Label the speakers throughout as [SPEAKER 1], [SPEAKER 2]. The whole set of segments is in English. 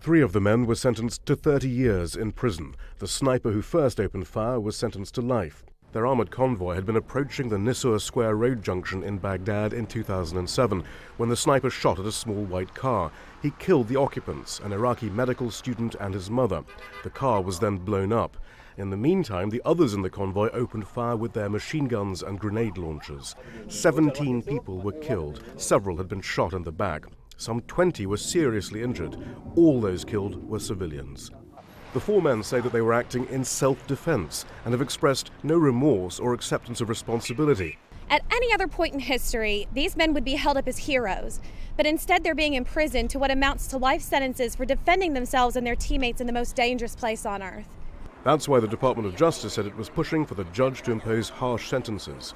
[SPEAKER 1] 3 of the men were sentenced to 30 years in prison. The sniper who first opened fire was sentenced to life. Their armored convoy had been approaching the Nisur Square road junction in Baghdad in 2007 when the sniper shot at a small white car. He killed the occupants, an Iraqi medical student and his mother. The car was then blown up. In the meantime, the others in the convoy opened fire with their machine guns and grenade launchers. 17 people were killed. Several had been shot in the back. Some 20 were seriously injured. All those killed were civilians. The 4 men say that they were acting in self-defense and have expressed no remorse or acceptance of responsibility.
[SPEAKER 2] At any other point in history, these men would be held up as heroes, but instead they're being imprisoned to what amounts to life sentences for defending themselves and their teammates in the most dangerous place on earth.
[SPEAKER 1] That's why the Department of Justice said it was pushing for the judge to impose harsh sentences.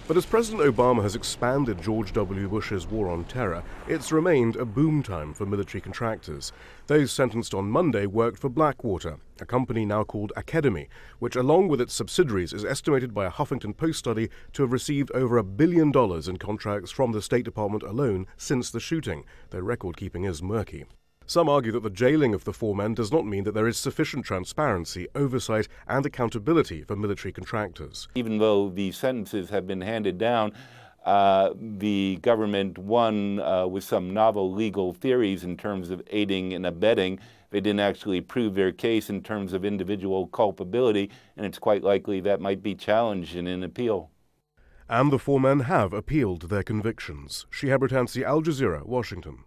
[SPEAKER 1] But as President Obama has expanded George W. Bush's war on terror, it's remained a boom time for military contractors. Those sentenced on Monday worked for Blackwater, a company now called Academy, which along with its subsidiaries is estimated by a Huffington Post study to have received over $1 billion in contracts from the State Department alone since the shooting, though record-keeping is murky. Some argue that the jailing of the 4 men does not mean that there is sufficient transparency, oversight and accountability for military contractors.
[SPEAKER 3] Even though these sentences have been handed down, the government won with some novel legal theories in terms of aiding and abetting. They didn't actually prove their case in terms of individual culpability, and it's quite likely that might be challenged in an appeal.
[SPEAKER 1] And the 4 men have appealed their convictions. Shihab, Rattansi, Al Jazeera, Washington.